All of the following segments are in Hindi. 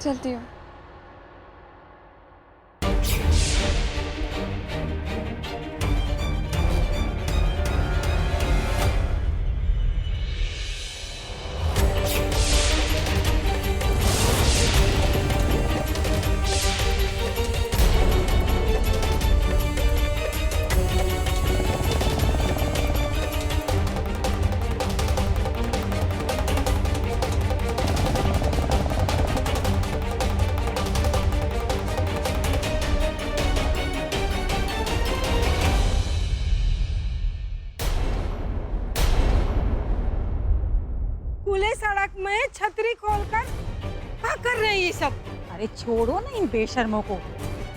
चलती हूँ। खुले सड़क में छतरी खोलकर क्या कर रहे हैं ये सब? अरे छोड़ो ना इन बेशर्मों को।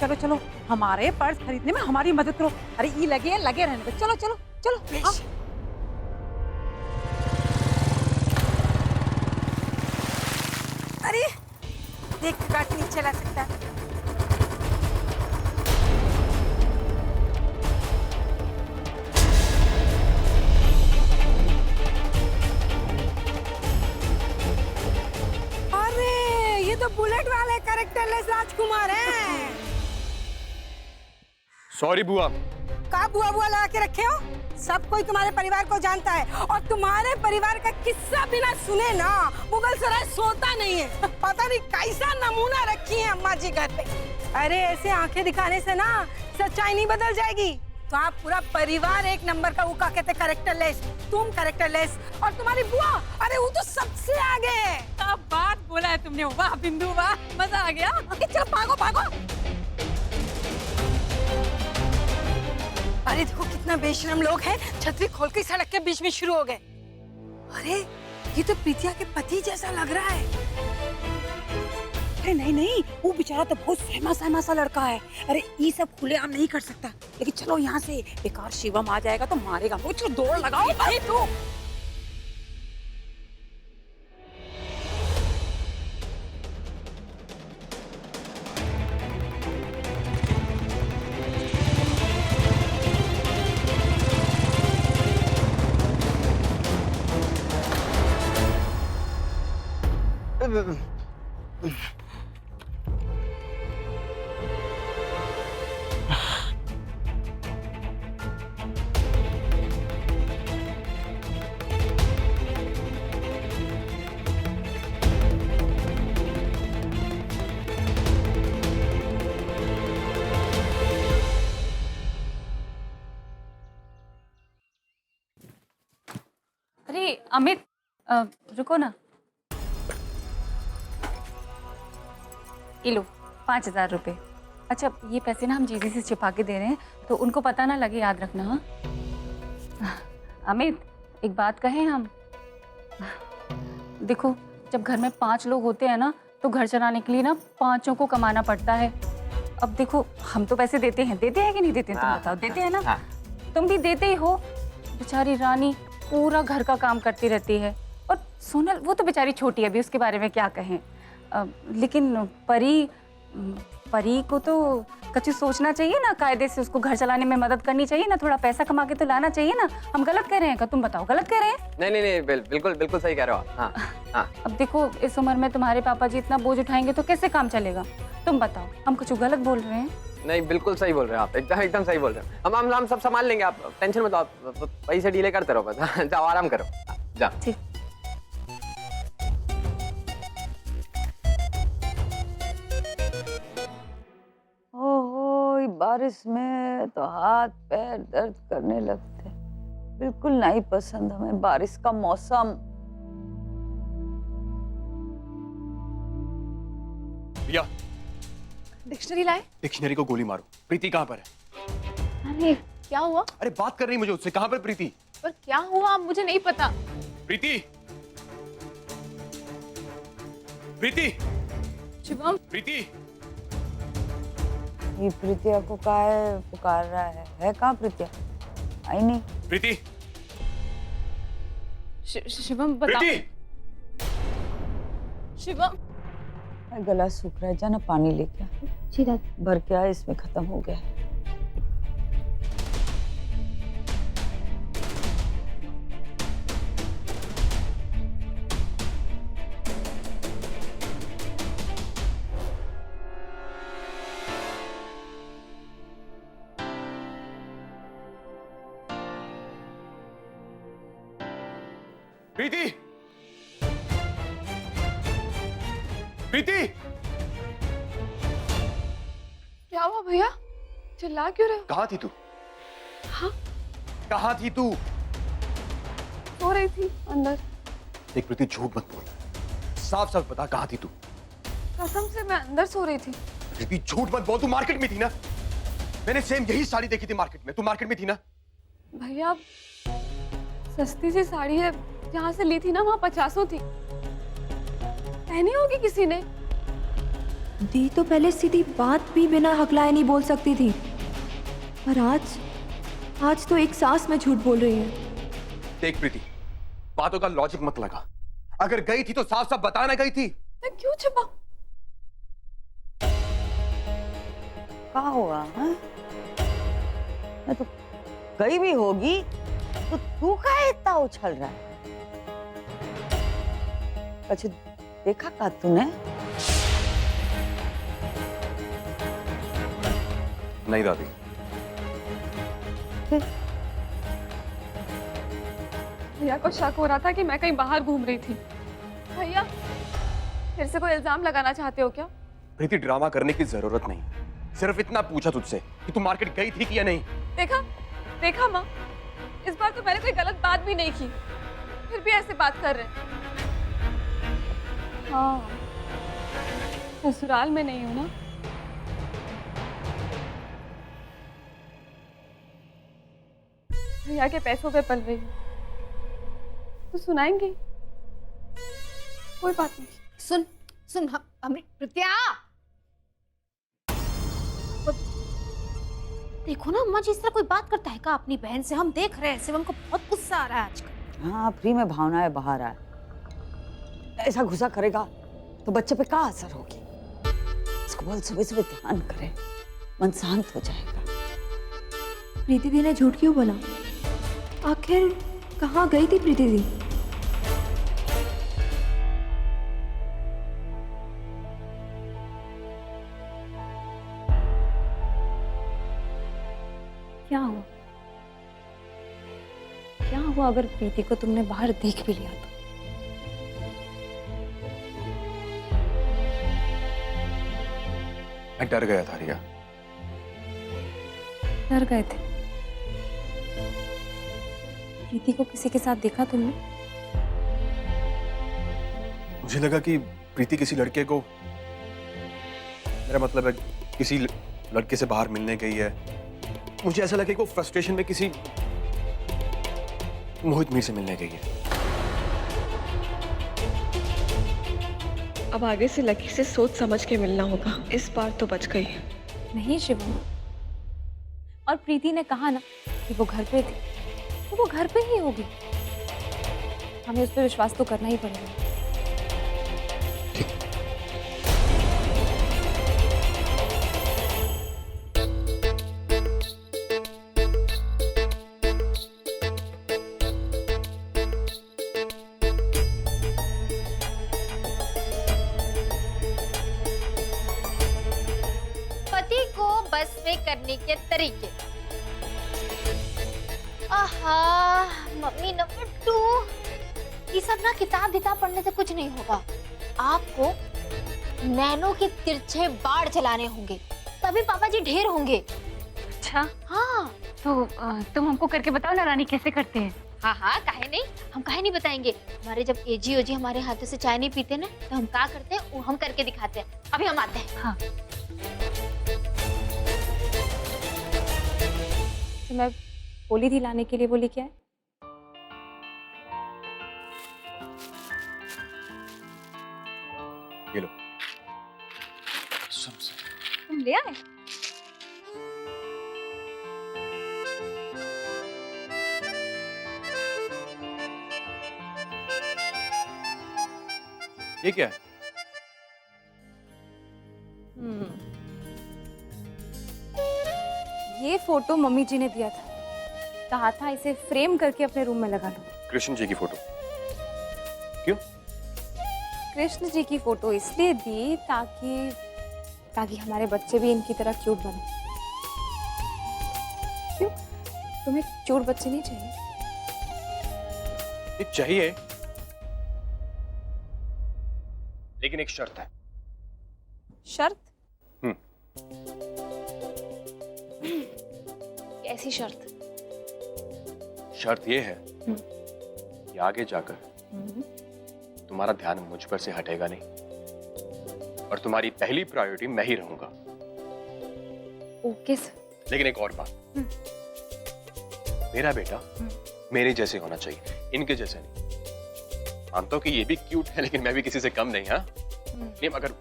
चलो चलो हमारे पर्स खरीदने में हमारी मदद करो। अरे ये लगे रहने दो। चलो चलो चलो आओ। अरे देख के गाड़ी नहीं चला सकता। अरे ये तो बुलेट वाले कैरेक्टरलेस राजकुमार हैं। सॉरी बुआ। का बुआ बुआ लगा के रखे हो? सब कोई तुम्हारे परिवार को जानता है और तुम्हारे परिवार का किस्सा बिना सुने ना मुगल सराय सोता नहीं है। पता नहीं कैसा नमूना रखी है अम्मा जी घर पे। अरे ऐसे आंखें दिखाने से ना सच्चाई नहीं बदल जाएगी। तो आप पूरा परिवार एक नंबर का, वो क्या कहते हैं, कैरेक्टरलेस। तुम कैरेक्टरलेस और तुम्हारी बुआ, अरे वो तो सबसे आगे है। क्या बात बोला है तुमने। वाह बिंदु वाह, मजा आ गया। चलो भागो भागो। अरे देखो कितना बेशरम लोग हैं, छतरी खोल के सड़क के बीच में शुरू हो गए। अरे ये तो प्रीतिया के पति जैसा लग रहा है। अरे नहीं नहीं, वो बेचारा तो बहुत सहमा सा लड़का है। अरे ये सब खुलेआम नहीं कर सकता। लेकिन चलो यहाँ से, बेकार शिवम आ जाएगा तो मारेगा। वो चलो दौड़ लगाओ भाई तू। अरे अमित, रुको ना। ये लो 5,000 रुपये। अच्छा ये पैसे ना हम जीजी से छिपा के दे रहे हैं, तो उनको पता ना लगे, याद रखना। हाँ अमित, एक बात कहें हम। देखो जब घर में 5 लोग होते हैं ना, तो घर चलाने के लिए ना 5 को कमाना पड़ता है। अब देखो हम तो पैसे देते हैं कि नहीं देते हैं, तुम बताओ। देते हैं ना? तुम भी देते ही हो। बेचारी रानी पूरा घर का काम करती रहती है, और सोनल वो तो बेचारी छोटी है अभी, उसके बारे में क्या कहें। लेकिन परी को तो कुछ सोचना चाहिए ना, कायदे से उसको घर चलाने में मदद करनी चाहिए ना, थोड़ा पैसा कमा के तो लाना चाहिए ना। हम गलत कह रहे हैं क्या? तुम बताओ, गलत कह रहे हैं? नहीं बिल्कुल सही कह रहे हो आप। हाँ। अब देखो इस उम्र में तुम्हारे पापा जी इतना बोझ उठाएंगे तो कैसे काम चलेगा? तुम बताओ, हम कुछ गलत बोल रहे हैं? नहीं बिल्कुल सही बोल रहे हो आप, एकदम सही बोल रहे हो। हम सब संभाल लेंगे, आप टेंशन मत लो। आप पैसे डीले करते रहो बस। जाओ आराम करो, जाओ। ठीक। ओहो, बारिश में तो हाथ पैर दर्द करने लगते। बिल्कुल नहीं पसंद हमें बारिश का मौसम। भैया डिक्शनरी लाए? डिक्शनरी को गोली मारो। प्रीति कहाँ पर है? अरे क्या हुआ? अरे बात कर रही मुझे उससे। कहाँ पर प्रीति? पर क्या हुआ मुझे नहीं पता। प्रीति, प्रीति, शुभम, प्रीति। ये प्रीतिया को काहे पुकार रहा है कहाँ प्रीतिया? आई नहीं। प्रीति, शुभम बताओ। प्रीति, शुभम, गला सूख रहा है, जाना पानी लेके आ। जी दादी। भर के आ, इसमें खत्म हो गया है। प्रीति, प्रीति, क्या हुआ भैया? चिल्ला क्यों रहे हो? कहाँ थी तू? हाँ? कहाँ थी तू? सो रही थी अंदर। देख प्रीति, झूठ मत बोल, साफ साफ बता कहाँ थी तू? कसम से मैं अंदर सो रही थी। प्रीति झूठ मत बोल, तू मार्केट में थी ना? मैंने सेम यही साड़ी देखी थी मार्केट में, तू मार्केट में थी ना? भैया सस्ती सी साड़ी है, जहाँ से ली थी ना वहाँ 50 थी। पहनी होगी किसी ने। दी तो पहले सीधी बात भी बिना हकलाए नहीं बोल सकती थी, पर आज तो एक सांस में झूठ बोल रही है। देख प्रीति, बातों का लॉजिक मत लगा। अगर गई थी तो साफ साफ बताना गई थी। मैं क्यों छिपा? क्या हुआ है? मैं तो गई भी होगी तो तू काहे इतना उछल रहा है? अच्छा देखा का तूने? नहीं दादी। भैया को शक हो रहा था कि मैं कहीं बाहर घूम रही थी। भैया फिर से कोई इल्जाम लगाना चाहते हो क्या? प्रीति ड्रामा करने की जरूरत नहीं, सिर्फ इतना पूछा तुझसे कि तू मार्केट गई थी कि या नहीं। देखा माँ, इस बार तो मैंने कोई गलत बात भी नहीं की, फिर भी ऐसे बात कर रहे हैं। हाँ, ससुराल में नहीं हूं ना। भैया के पैसों पे पल रही हूँ तो सुनाएंगी, कोई बात नहीं। सुन हमें प्रत्या, देखो ना अम्मा जी इस तरह कोई बात करता है का अपनी बहन से? हम देख रहे हैं, शिवम को बहुत गुस्सा आ रहा है आजकल। हाँ, फ्री में भावनाएं बाहर आए, ऐसा गुस्सा करेगा तो बच्चे पे क्या असर होगी? इसको बोल सुबह सुबह ध्यान करे, मन शांत हो जाएगा। प्रीति दी ने झूठ क्यों बोला? आखिर कहाँ गई थी प्रीति दी? क्या हुआ? क्या हुआ अगर प्रीति को तुमने बाहर देख भी लिया तो? मैं डर गया था रिया। डर गए थे? प्रीति को किसी के साथ देखा तुमने? मुझे लगा कि प्रीति किसी लड़के को, मेरा मतलब है किसी लड़के से बाहर मिलने गई है। मुझे ऐसा लगा कि वो फ्रस्ट्रेशन में किसी मोहित मीर से मिलने गई है। अब आगे से लकी से सोच समझ के मिलना होगा, इस बार तो बच गई। नहीं शिवम, और प्रीति ने कहा ना कि वो घर पे थी, तो वो घर पे ही होगी। हमें उस पर विश्वास तो करना ही पड़ेगा। पति को बस में करने के तरीके। आहा, मम्मी नंबर 2, ये सब ना किताब किताब पढ़ने से कुछ नहीं होगा। आपको नैनो के तिरछे बाढ़ चलाने होंगे, तभी पापा जी ढेर होंगे। अच्छा, हाँ तो तुम हमको करके बताओ ना रानी, कैसे करते हैं? हाँ हाँ, काहे नहीं, हम काहे नहीं बताएंगे। हमारे जब एजी ओजी हमारे हाथों से चाय नहीं पीते ना, तो हम क्या करते हैं वो हम करके दिखाते हैं। अभी हम आते हैं। हाँ। तो मैं बोली थी लाने के लिए, बोली क्या है? ये लो। तुम ले आए? ये क्या है? ये फोटो मम्मी जी ने दिया था, कहा था इसे फ्रेम करके अपने रूम में लगा लो। कृष्ण जी की फोटो? क्यों? कृष्ण जी की फोटो इसलिए दी ताकि हमारे बच्चे भी इनकी तरह क्यूट बने। क्यों, तुम्हें क्यूट बच्चे नहीं चाहिए? ये चाहिए, लेकिन एक शर्त है। शर्त? हम्म। कैसी शर्त? शर्त ये है कि आगे जाकर तुम्हारा ध्यान मुझ पर से हटेगा नहीं और तुम्हारी पहली प्रायोरिटी मैं ही रहूंगा। Okay sir. लेकिन एक और बात, मेरा बेटा मेरे जैसे होना चाहिए, इनके जैसे नहीं। मानता हूं कि ये भी क्यूट है, लेकिन मैं भी किसी से कम नहीं। हाँ नहीं, अगर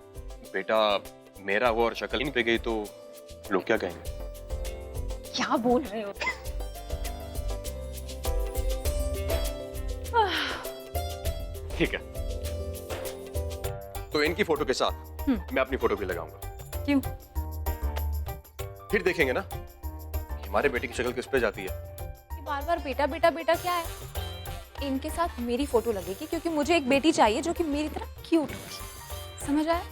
बेटा मेरा हो और शक्ल इन पे गई तो लोग क्या कहेंगे? क्या बोल रहे हो? ठीक है, तो इनकी फोटो के साथ मैं अपनी फोटो भी लगाऊंगा। क्यों? फिर देखेंगे ना कि हमारे बेटे की शक्ल किस पे जाती है। बार बार बेटा बेटा बेटा क्या है? इनके साथ मेरी फोटो लगेगी क्योंकि मुझे एक बेटी चाहिए जो कि मेरी तरह क्यूट होगी। समझ आया?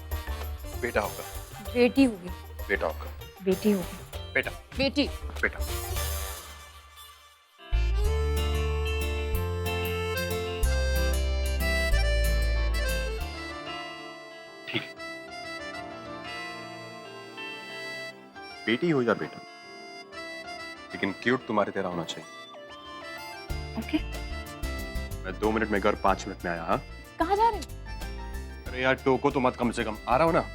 बेटा होगा। बेटी होगी। बेटा होगा। बेटी होगी। बेटा। बेटी। बेटा। ठीक है, बेटी हो या बेटा, लेकिन क्यूट तुम्हारी तरह होना चाहिए। ओके। मैं 2 मिनट में घर 5 मिनट में आया। हाँ, कहाँ जा रहे हो? अरे यार टोको तो मत, कम से कम आ रहा हो ना।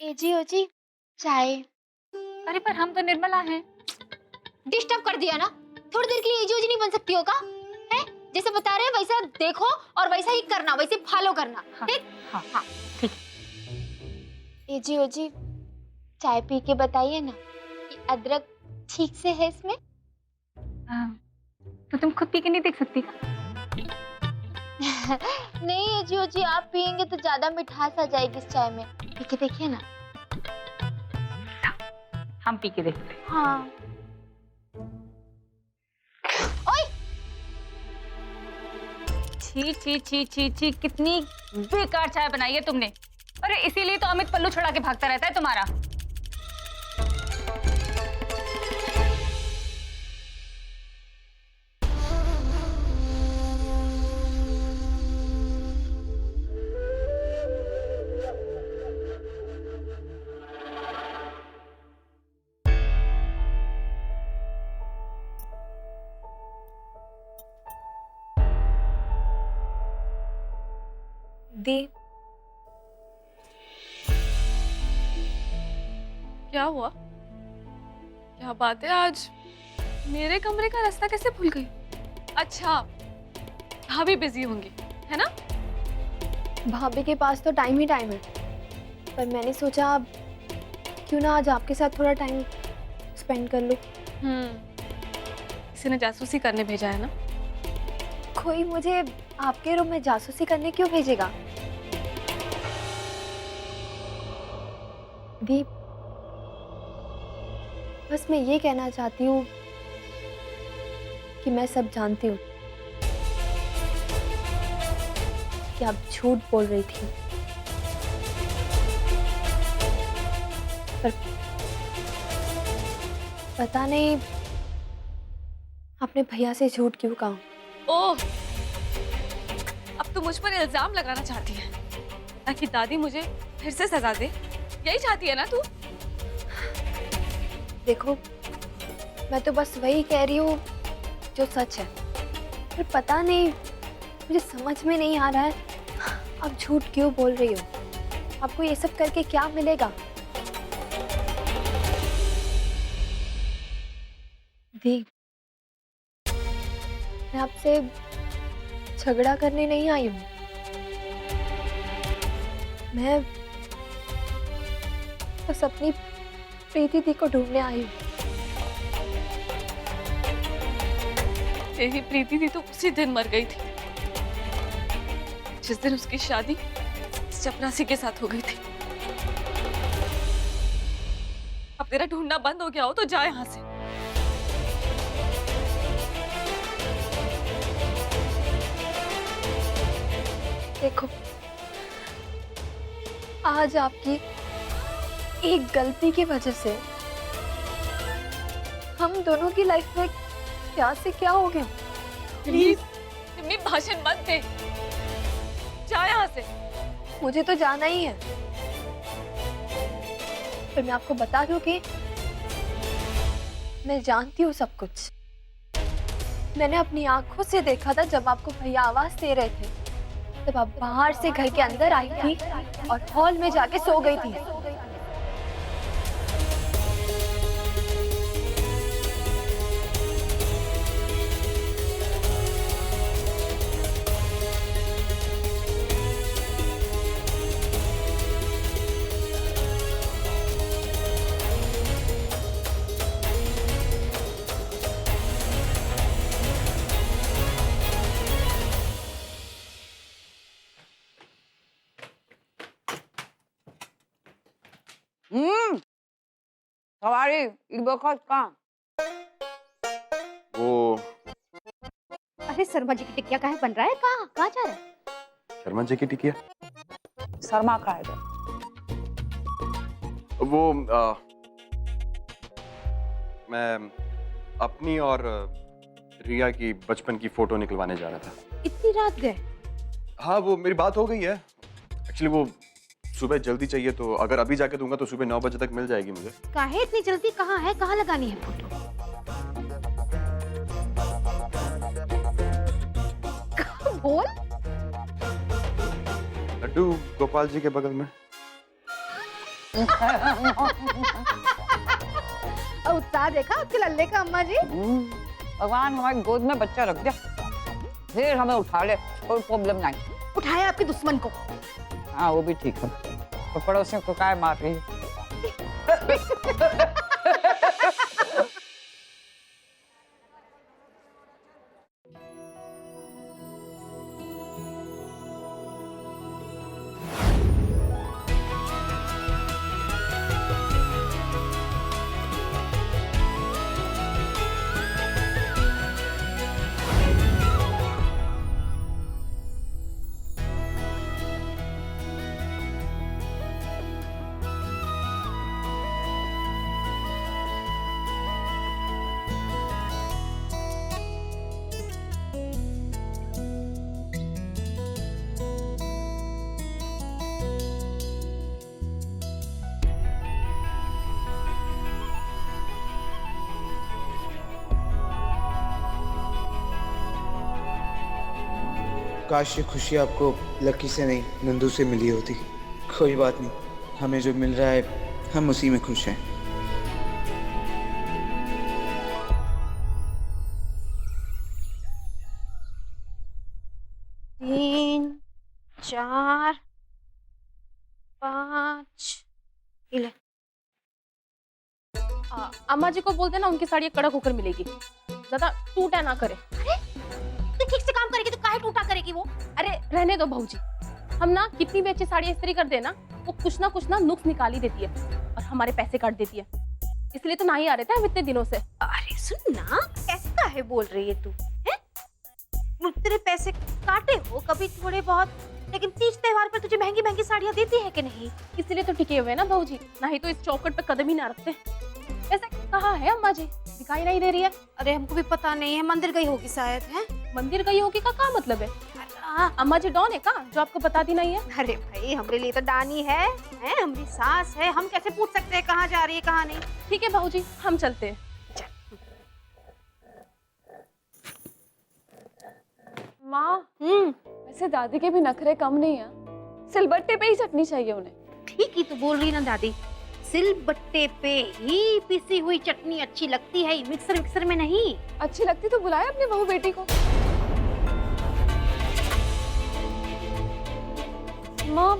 एजी ओजी चाय। अरे पर हम तो निर्मला हैं। डिस्टर्ब कर दिया ना। थोड़ी देर के लिए एजी ओजी नहीं बन सकती हो का? है जैसे बता रहे हैं वैसा देखो और वैसा ही करना, वैसे फॉलो करना। ठीक? हाँ हाँ ठीक। एजी ओजी चाय पी के बताइए ना कि अदरक ठीक से है इसमें? तो तुम खुद पी के नहीं देख सकती का? नहीं एजी ओजी, आप पियेंगे तो ज्यादा मिठास आ जाएगी इस चाय में। पी के देखिए ना। हम पी के देखते हैं। हाँ। ओए! छी छी छी छी छी, कितनी बेकार चाय बनाई है तुमने। अरे इसीलिए तो अमित पल्लू छुड़ा के भागता रहता है तुम्हारा। दे। क्या हुआ? क्या बात है, आज मेरे कमरे का रास्ता कैसे भूल गई? अच्छा, भाभी बिजी होंगी, है ना? भाभी के पास तो टाइम ही टाइम है, पर मैंने सोचा क्यों ना आज आपके साथ थोड़ा टाइम स्पेंड कर लूं। किसी ने जासूसी करने भेजा है ना? कोई मुझे आपके रूम में जासूसी करने क्यों भेजेगा? दीप, बस मैं ये कहना चाहती हूँ कि मैं सब जानती हूँ कि आप झूठ बोल रही थी, पर पता नहीं आपने भैया से झूठ क्यों कहा। ओह, अब तो मुझ पर इल्जाम लगाना चाहती है ताकि दादी मुझे फिर से सजा दे। यही चाहती है ना तू? देखो, मैं तो बस वही कह रही हूँ जो सच है, पर पता नहीं मुझे समझ में नहीं आ रहा है आप झूठ क्यों बोल रही हो। आपको ये सब करके क्या मिलेगा? दीप, मैं आपसे झगड़ा करने नहीं आई हूँ। मैं बस अपनी प्रीति दी को ढूंढने आई हूँ। तेरी प्रीति थी तो उसी दिन मर गई थी जिस दिन उसकी शादी चपरासी के साथ हो गई थी। अब तेरा ढूंढना बंद हो गया हो तो जा यहाँ से। देखो, आज आपकी एक गलती की वजह से हम दोनों की लाइफ में क्या से क्या हो गया? प्लीज मम्मी भाषण मत दे, जा यहाँ से। मुझे तो जाना ही है। फिर मैं आपको बता दूं कि मैं जानती हूँ सब कुछ। मैंने अपनी आंखों से देखा था जब आपको भैया आवाज दे रहे थे, तब आप बाहर से घर के अंदर आई थी और हॉल में जाके सो गई थी। सवारी एक वक्त कहाँ? वो अरे शर्मा जी की टिकिया काहे बन रहा है? कहाँ जा रहा है? शर्मा जी की टिकिया? शर्मा का है वो मैं अपनी और रिया की बचपन की फोटो निकलवाने जा रहा था। इतनी रात गए? हाँ, वो मेरी बात हो गई है। एक्चुअली वो सुबह जल्दी चाहिए, तो अगर अभी जाके दूंगा तो सुबह 9 बजे तक मिल जाएगी मुझे। काहे इतनी जल्दी? कहाँ है, कहाँ लगानी है फोटो? बोल। लड्डू गोपाल जी के बगल में। उत्साह देखा आपके लल्ले का अम्मा जी। भगवान हमारी गोद में बच्चा रख दे, फिर हमें उठा ले, कोई प्रॉब्लम नहीं। उठाया आपके दुश्मन को। हाँ वो भी ठीक है, तो पड़ोसियों को काय मार रही है? काश ये खुशी आपको लकी से नहीं नंदू से मिली होती। कोई बात नहीं, हमें जो मिल रहा है हम उसी में खुश हैं। तीन, चार, पाँच। अम्मा जी को बोल देना उनकी साड़ी कड़क होकर मिलेगी, ज्यादा टूटा ना करे। अरे तो ठीक से काम करेगी तो काहे टूटा करेगी वो? अरे रहने दो भाऊजी, हम ना कितनी भी अच्छी साड़ी इस्त्री कर देना, वो कुछ ना नुक्स निकाल ही देती है और हमारे पैसे काट देती है। इसलिए तो ना ही आ रहे थे हम इतने दिनों से। अरे सुन ना, कैसे काहे बोल रही है तू? हैं? तेरे पैसे काटे हो कभी थोड़े बहुत, लेकिन तीज त्योहार पर तुझे महंगी महंगी साड़ियाँ देती है कि नहीं? इसलिए तो टिके हुए ना भाऊजी, नहीं तो इस चौखट पे कदम ही ना रखते। ऐसा कहाँ है अम्मा जी, दिखाई नहीं दे रही है? अरे हमको भी पता नहीं है, मंदिर गई होगी शायद। है मंदिर गई होगी का क्या मतलब है? अम्मा जी डॉन है का जो आपको बताती नहीं है? अरे भाई हमारे लिए तो डानी है, हमारी सास है, हम कैसे पूछ सकते हैं कहाँ जा रही है कहाँ नहीं? ठीक है भाऊजी, हम चलते हैं। माँ, वैसे दादी के भी नखरे कम नहीं है, सिलबट्टे पे ही चटनी चाहिए उन्हें। ठीक ही तो बोल रही ना दादी, सिलबट्टे पे ही पिसी हुई चटनी अच्छी लगती है, मिक्सर में नहीं। अच्छी लगती तो बुलाए अपने बहू बेटी को। माँ,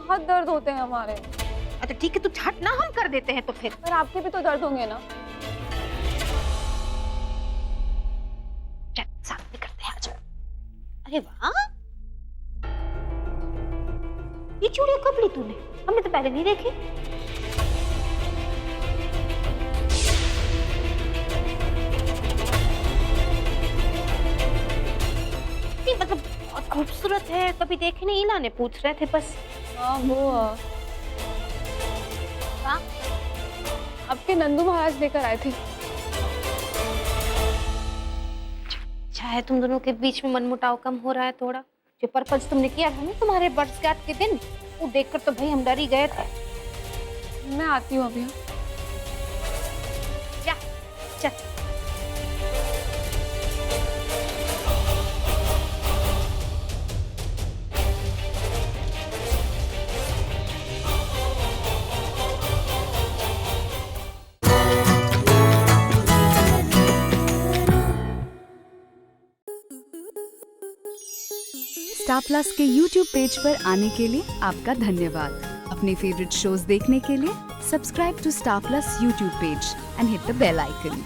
हाथ दर्द होते हैं हमारे। अच्छा ठीक है, तू झट ना, हम कर देते हैं तो फिर। पर आपके भी तो दर्द होंगे ना। चल साथ में करते हैं आज। अरे वाह, ये चूड़ियां कब ली तूने? हमने तो पहले नहीं देखी। नहीं मतलब बहुत खूबसूरत है, कभी देखे नहीं, लाने पूछ रहे थे बस। हाँ वो आपके नंदू महाराज लेकर आए थे। है तुम दोनों के बीच में मनमुटाव कम हो रहा है थोड़ा? जो प्रपोज तुमने किया था ना तुम्हारे बरसगांठ के दिन, वो देखकर तो भाई हम डर ही गए थे। मैं आती हूँ अभी। जा चल। स्टार प्लस के YouTube पेज पर आने के लिए आपका धन्यवाद। अपने फेवरेट शोज देखने के लिए subscribe to Star Plus YouTube page and hit the bell icon.